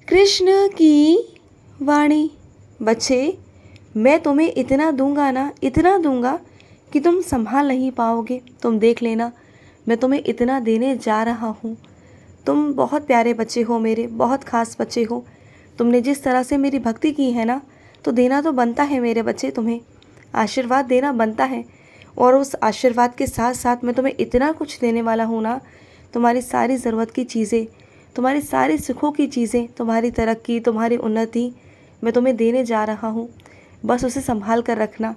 कृष्ण की वाणी। बच्चे, मैं तुम्हें इतना दूंगा ना, इतना दूंगा कि तुम संभाल नहीं पाओगे। तुम देख लेना, मैं तुम्हें इतना देने जा रहा हूँ। तुम बहुत प्यारे बच्चे हो मेरे, बहुत ख़ास बच्चे हो। तुमने जिस तरह से मेरी भक्ति की है ना, तो देना तो बनता है मेरे बच्चे, तुम्हें आशीर्वाद देना बनता है। और उस आशीर्वाद के साथ साथ मैं तुम्हें इतना कुछ देने वाला हूँ ना, तुम्हारी सारी ज़रूरत की चीज़ें, तुम्हारी सारी सुखों की चीज़ें, तुम्हारी तरक्की, तुम्हारी उन्नति मैं तुम्हें देने जा रहा हूँ। बस उसे संभाल कर रखना।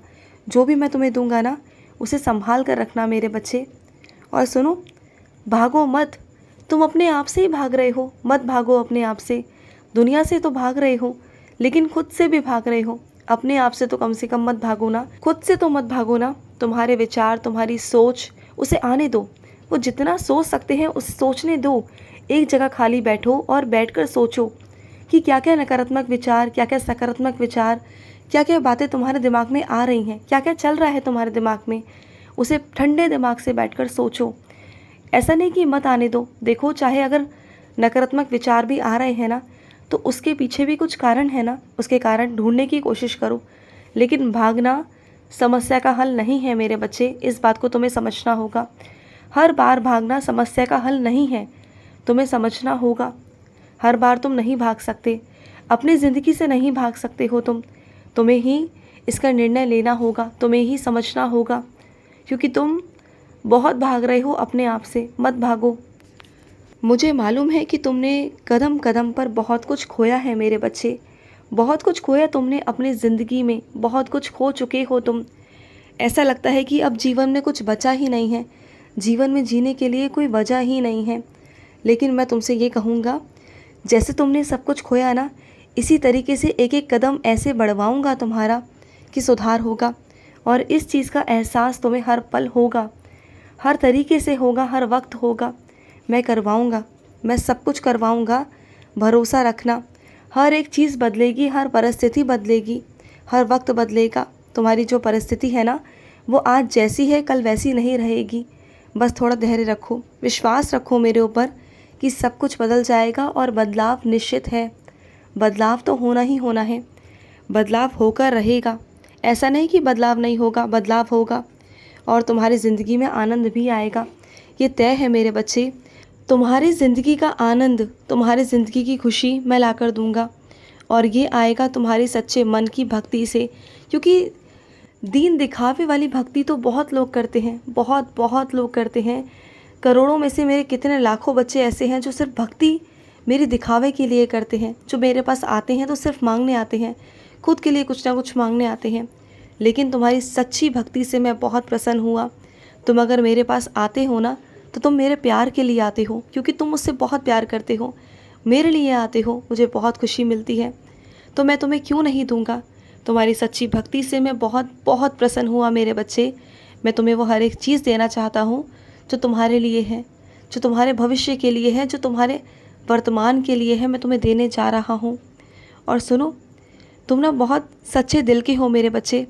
जो भी मैं तुम्हें दूंगा ना, उसे संभाल कर रखना मेरे बच्चे। और सुनो, भागो मत। तुम अपने आप से ही भाग रहे हो, मत भागो अपने आप से। दुनिया से तो भाग रहे हो, लेकिन खुद से भी भाग रहे हो। अपने आप से तो कम से कम मत भागो ना, खुद से तो मत भागो ना। तुम्हारे विचार, तुम्हारी सोच, उसे आने दो। वो जितना सोच सकते हैं उसे सोचने दो। एक जगह खाली बैठो और बैठकर सोचो कि क्या क्या नकारात्मक विचार, क्या क्या सकारात्मक विचार, क्या क्या बातें तुम्हारे दिमाग में आ रही हैं, क्या क्या चल रहा है तुम्हारे दिमाग में। उसे ठंडे दिमाग से बैठकर सोचो। ऐसा नहीं कि मत आने दो। देखो, चाहे अगर नकारात्मक विचार भी आ रहे हैं ना, तो उसके पीछे भी कुछ कारण है ना, उसके कारण ढूंढने की कोशिश करो। लेकिन भागना समस्या का हल नहीं है मेरे बच्चे, इस बात को तुम्हें समझना होगा। हर बार भागना समस्या का हल नहीं है, तुम्हें समझना होगा। हर बार तुम नहीं भाग सकते, अपनी ज़िंदगी से नहीं भाग सकते हो तुम। तुम्हें ही इसका निर्णय लेना होगा, तुम्हें ही समझना होगा, क्योंकि तुम बहुत भाग रहे हो अपने आप से। मत भागो। मुझे मालूम है कि तुमने कदम कदम पर बहुत कुछ खोया है मेरे बच्चे, बहुत कुछ खोया तुमने अपनी ज़िंदगी में, बहुत कुछ खो चुके हो तुम। ऐसा लगता है कि अब जीवन में कुछ बचा ही नहीं है, जीवन में जीने के लिए कोई वजह ही नहीं है। लेकिन मैं तुमसे ये कहूँगा, जैसे तुमने सब कुछ खोया ना, इसी तरीके से एक एक कदम ऐसे बढ़वाऊँगा तुम्हारा कि सुधार होगा। और इस चीज़ का एहसास तुम्हें हर पल होगा, हर तरीके से होगा, हर वक्त होगा। मैं करवाऊँगा, मैं सब कुछ करवाऊँगा। भरोसा रखना, हर एक चीज़ बदलेगी, हर परिस्थिति बदलेगी, हर वक्त बदलेगा। तुम्हारी जो परिस्थिति है ना, वो आज जैसी है कल वैसी नहीं रहेगी। बस थोड़ा धैर्य रखो, विश्वास रखो मेरे ऊपर कि सब कुछ बदल जाएगा। और बदलाव निश्चित है, बदलाव तो होना ही होना है, बदलाव होकर रहेगा। ऐसा नहीं कि बदलाव नहीं होगा, बदलाव होगा। और तुम्हारी ज़िंदगी में आनंद भी आएगा, ये तय है मेरे बच्चे। तुम्हारी ज़िंदगी का आनंद, तुम्हारी ज़िंदगी की खुशी मैं ला कर दूँगा। और ये आएगा तुम्हारी सच्चे मन की भक्ति से। क्योंकि दीन दिखावे वाली भक्ति तो बहुत लोग करते हैं, बहुत बहुत लोग करते हैं। करोड़ों में से मेरे कितने लाखों बच्चे ऐसे हैं जो सिर्फ भक्ति मेरी दिखावे के लिए करते हैं। जो मेरे पास आते हैं तो सिर्फ मांगने आते हैं, खुद के लिए कुछ ना कुछ मांगने आते हैं। लेकिन तुम्हारी सच्ची भक्ति से मैं बहुत प्रसन्न हुआ। तुम अगर मेरे पास आते हो ना, तो तुम मेरे प्यार के लिए आते हो, क्योंकि तुम मुझसे बहुत प्यार करते हो, मेरे लिए आते हो, मुझे बहुत खुशी मिलती है। तो मैं तुम्हें क्यों नहीं दूंगा। तुम्हारी सच्ची भक्ति से मैं बहुत बहुत प्रसन्न हुआ मेरे बच्चे। मैं तुम्हें वो हर एक चीज़ देना चाहता हूँ जो तुम्हारे लिए है, जो तुम्हारे भविष्य के लिए है, जो तुम्हारे वर्तमान के लिए है, मैं तुम्हें देने जा रहा हूँ। और सुनो, तुम ना बहुत सच्चे दिल के हो मेरे बच्चे।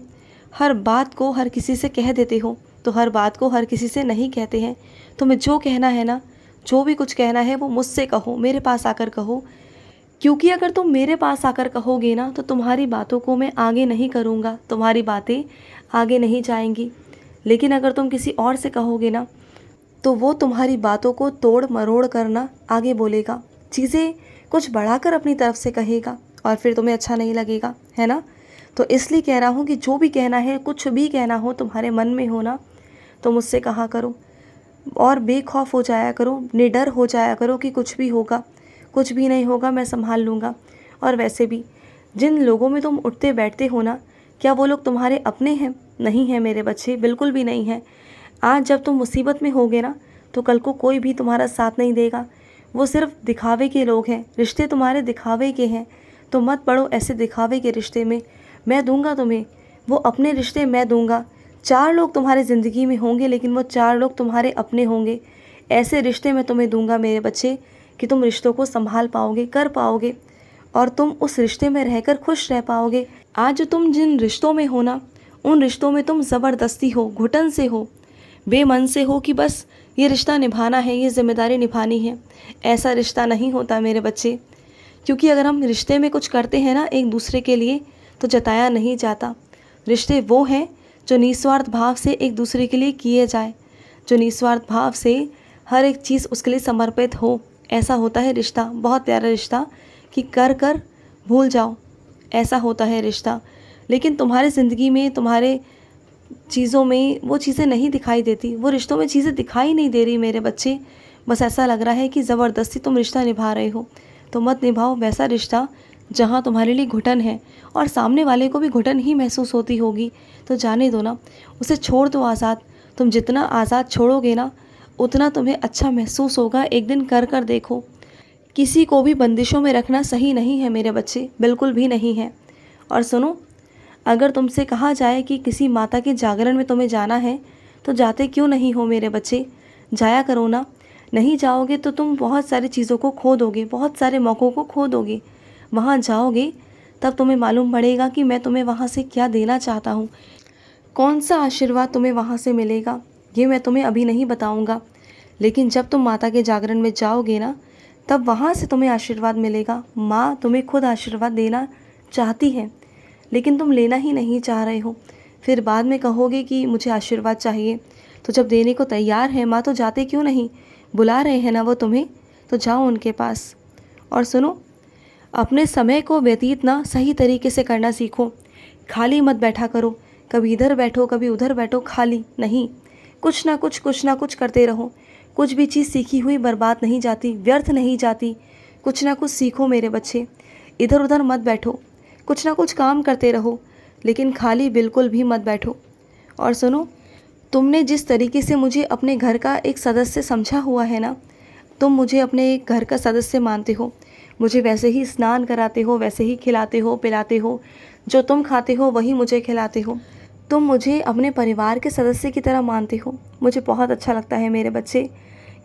हर बात को हर किसी से कह देते हो, तो हर बात को हर किसी से नहीं कहते हैं। तुम्हें जो कहना है ना, जो भी कुछ कहना है वो मुझसे कहो, मेरे पास आकर कहो। क्योंकि अगर तुम मेरे पास आकर कहोगे ना, तो तुम्हारी बातों को मैं आगे नहीं करूँगा, तुम्हारी बातें आगे नहीं जाएंगी। लेकिन अगर तुम किसी और से कहोगे ना, तो वो तुम्हारी बातों को तोड़ मरोड़ करना आगे बोलेगा, चीज़ें कुछ बढ़ाकर अपनी तरफ से कहेगा, और फिर तुम्हें अच्छा नहीं लगेगा, है ना। तो इसलिए कह रहा हूँ कि जो भी कहना है, कुछ भी कहना हो तुम्हारे मन में हो ना, तो मुझसे कहा करो। और बेखौफ हो जाया करो, निडर हो जाया करो कि कुछ भी होगा, कुछ भी नहीं होगा, मैं संभाल लूँगा। और वैसे भी जिन लोगों में तुम उठते बैठते हो ना, क्या वो लोग तुम्हारे अपने हैं? नहीं है मेरे बच्चे, बिल्कुल भी नहीं है। आज जब तुम मुसीबत में होगे ना, तो कल को कोई भी तुम्हारा साथ नहीं देगा। वो सिर्फ दिखावे के लोग हैं, रिश्ते तुम्हारे दिखावे के हैं। तो मत पड़ो ऐसे दिखावे के रिश्ते में। मैं दूंगा तुम्हें वो अपने रिश्ते, मैं दूंगा। 4 लोग तुम्हारी ज़िंदगी में होंगे, लेकिन वो 4 लोग तुम्हारे अपने होंगे। ऐसे रिश्ते मैं तुम्हें दूंगा मेरे बच्चे कि तुम रिश्तों को संभाल पाओगे, कर पाओगे, और तुम उस रिश्ते में रहकर खुश रह पाओगे। आज तुम जिन रिश्तों में हो ना, उन रिश्तों में तुम ज़बरदस्ती हो, घुटन से हो, बेमन से हो कि बस ये रिश्ता निभाना है, ये जिम्मेदारी निभानी है। ऐसा रिश्ता नहीं होता मेरे बच्चे। क्योंकि अगर हम रिश्ते में कुछ करते हैं ना एक दूसरे के लिए, तो जताया नहीं जाता। रिश्ते वो हैं जो निस्वार्थ भाव से एक दूसरे के लिए किए जाए, जो निस्वार्थ भाव से हर एक चीज़ उसके लिए समर्पित हो। ऐसा होता है रिश्ता, बहुत प्यारा रिश्ता कि कर कर भूल जाओ, ऐसा होता है रिश्ता। लेकिन तुम्हारे ज़िंदगी में, तुम्हारे चीज़ों में वो चीज़ें नहीं दिखाई देती, वो रिश्तों में चीज़ें दिखाई नहीं दे रही मेरे बच्चे। बस ऐसा लग रहा है कि ज़बरदस्ती तुम रिश्ता निभा रहे हो। तो मत निभाओ वैसा रिश्ता जहाँ तुम्हारे लिए घुटन है और सामने वाले को भी घुटन ही महसूस होती होगी। तो जाने दो ना, उसे छोड़ दो आज़ाद। तुम जितना आज़ाद छोड़ोगे ना, उतना तुम्हें अच्छा महसूस होगा। एक दिन कर कर देखो। किसी को भी बंदिशों में रखना सही नहीं है मेरे बच्चे, बिल्कुल भी नहीं है। और सुनो, अगर तुमसे कहा जाए कि किसी माता के जागरण में तुम्हें जाना है, तो जाते क्यों नहीं हो मेरे बच्चे? जाया करो ना। नहीं जाओगे तो तुम बहुत सारी चीज़ों को खो दोगे, बहुत सारे मौक़ों को खो दोगे। वहाँ जाओगे तब तुम्हें मालूम पड़ेगा कि मैं तुम्हें वहाँ से क्या देना चाहता हूँ, कौन सा आशीर्वाद तुम्हें वहाँ से मिलेगा। ये मैं तुम्हें अभी नहीं बताऊँगा, लेकिन जब तुम माता के जागरण में जाओगे ना, तब वहाँ से तुम्हें आशीर्वाद मिलेगा। माँ तुम्हें खुद आशीर्वाद देना चाहती है, लेकिन तुम लेना ही नहीं चाह रहे हो। फिर बाद में कहोगे कि मुझे आशीर्वाद चाहिए। तो जब देने को तैयार है माँ, तो जाते क्यों नहीं? बुला रहे हैं ना वो तुम्हें, तो जाओ उनके पास। और सुनो, अपने समय को व्यतीत ना सही तरीके से करना सीखो। खाली मत बैठा करो, कभी इधर बैठो कभी उधर बैठो, खाली नहीं। कुछ ना कुछ करते रहो। कुछ भी चीज़ सीखी हुई बर्बाद नहीं जाती, व्यर्थ नहीं जाती। कुछ ना कुछ सीखो मेरे बच्चे, इधर उधर मत बैठो। कुछ ना कुछ काम करते रहो, लेकिन खाली बिल्कुल भी मत बैठो। और सुनो, तुमने जिस तरीके से मुझे अपने घर का एक सदस्य समझा हुआ है ना, तुम मुझे अपने एक घर का सदस्य मानते हो। मुझे वैसे ही स्नान कराते हो, वैसे ही खिलाते हो पिलाते हो। जो तुम खाते हो वही मुझे खिलाते हो। तुम मुझे अपने परिवार के सदस्य की तरह मानते हो। मुझे बहुत अच्छा लगता है मेरे बच्चे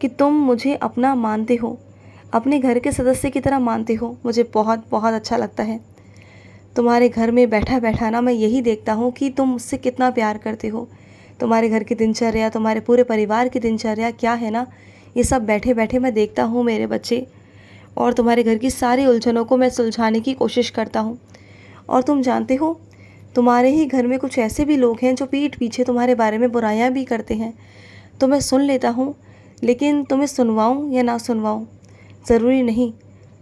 कि तुम मुझे अपना मानते हो, अपने घर के सदस्य की तरह मानते हो। मुझे बहुत बहुत अच्छा लगता है। तुम्हारे घर में बैठा बैठा ना मैं यही देखता हूँ कि तुम मुझसे कितना प्यार करते हो। तुम्हारे घर की दिनचर्या, तुम्हारे पूरे परिवार की दिनचर्या क्या है ना, ये सब बैठे बैठे मैं देखता हूँ मेरे बच्चे। और तुम्हारे घर की सारी उलझनों को मैं सुलझाने की कोशिश करता हूँ। और तुम जानते हो, तुम्हारे ही घर में कुछ ऐसे भी लोग हैं जो पीठ पीछे तुम्हारे बारे में बुराइयाँ भी करते हैं। तो मैं सुन लेता हूँ, लेकिन तुम्हें सुनवाऊँ या ना सुनवाऊँ ज़रूरी नहीं,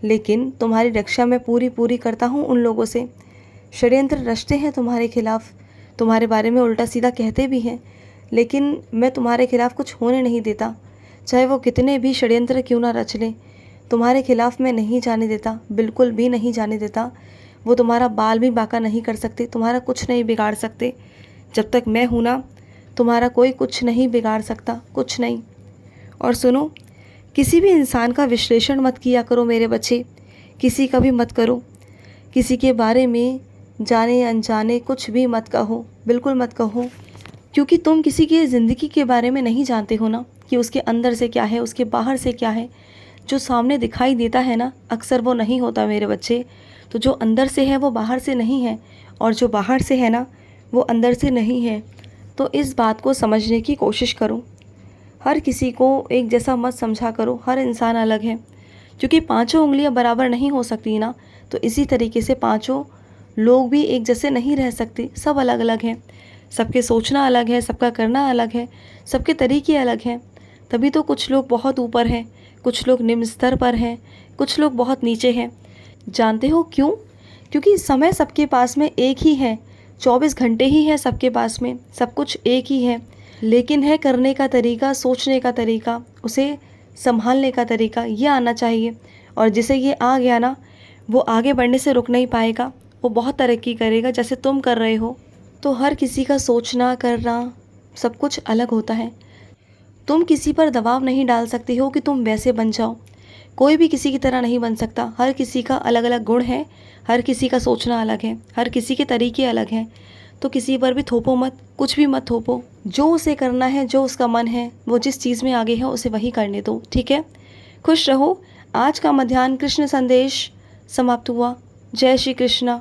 लेकिन तुम्हारी रक्षा मैं पूरी पूरी करता हूँ उन लोगों से। षड्यंत्र रचते हैं तुम्हारे खिलाफ़, तुम्हारे बारे में उल्टा सीधा कहते भी हैं, लेकिन मैं तुम्हारे खिलाफ़ कुछ होने नहीं देता। चाहे वो कितने भी षड्यंत्र क्यों ना रच लें, तुम्हारे खिलाफ़ मैं नहीं जाने देता, बिल्कुल भी नहीं जाने देता। वो तुम्हारा बाल भी बांका नहीं कर सकते, तुम्हारा कुछ नहीं बिगाड़ सकते। जब तक मैं हूँ ना, तुम्हारा कोई कुछ नहीं बिगाड़ सकता, कुछ नहीं। और सुनो, किसी भी इंसान का विश्लेषण मत किया करो मेरे बच्चे, किसी का भी मत करो। किसी के बारे में जाने अनजाने कुछ भी मत कहो, बिल्कुल मत कहो, क्योंकि तुम किसी की ज़िंदगी के बारे में नहीं जानते हो ना कि उसके अंदर से क्या है, उसके बाहर से क्या है। जो सामने दिखाई देता है ना, अक्सर वो नहीं होता मेरे बच्चे। तो जो अंदर से है वो बाहर से नहीं है, और जो बाहर से है ना वो अंदर से नहीं है। तो इस बात को समझने की कोशिश करो। हर किसी को एक जैसा मत समझा करो, हर इंसान अलग है। क्योंकि पांचों उंगलियां बराबर नहीं हो सकती ना, तो इसी तरीके से पांचों लोग भी एक जैसे नहीं रह सकते, सब अलग अलग हैं। सबके सोचना अलग है, सबका करना अलग है, सबके तरीके अलग हैं। तभी तो कुछ लोग बहुत ऊपर हैं, कुछ लोग निम्न स्तर पर हैं, कुछ लोग बहुत नीचे हैं। जानते हो क्यों? क्योंकि समय सबके पास में एक ही है, 24 घंटे ही है सबके पास में, सब कुछ एक ही है। लेकिन है करने का तरीका, सोचने का तरीका, उसे संभालने का तरीका, ये आना चाहिए। और जिसे ये आ गया ना, वो आगे बढ़ने से रुक नहीं पाएगा, वो बहुत तरक्की करेगा जैसे तुम कर रहे हो। तो हर किसी का सोचना करना सब कुछ अलग होता है। तुम किसी पर दबाव नहीं डाल सकते हो कि तुम वैसे बन जाओ। कोई भी किसी की तरह नहीं बन सकता। हर किसी का अलग अलग गुण है, हर किसी का सोचना अलग है, हर किसी के तरीके अलग हैं। तो किसी पर भी थोपो मत, कुछ भी मत थोपो। जो उसे करना है, जो उसका मन है, वो जिस चीज़ में आगे है उसे वही करने दो, ठीक है? खुश रहो। आज का मध्याह्न कृष्ण संदेश समाप्त हुआ। जय श्री कृष्ण।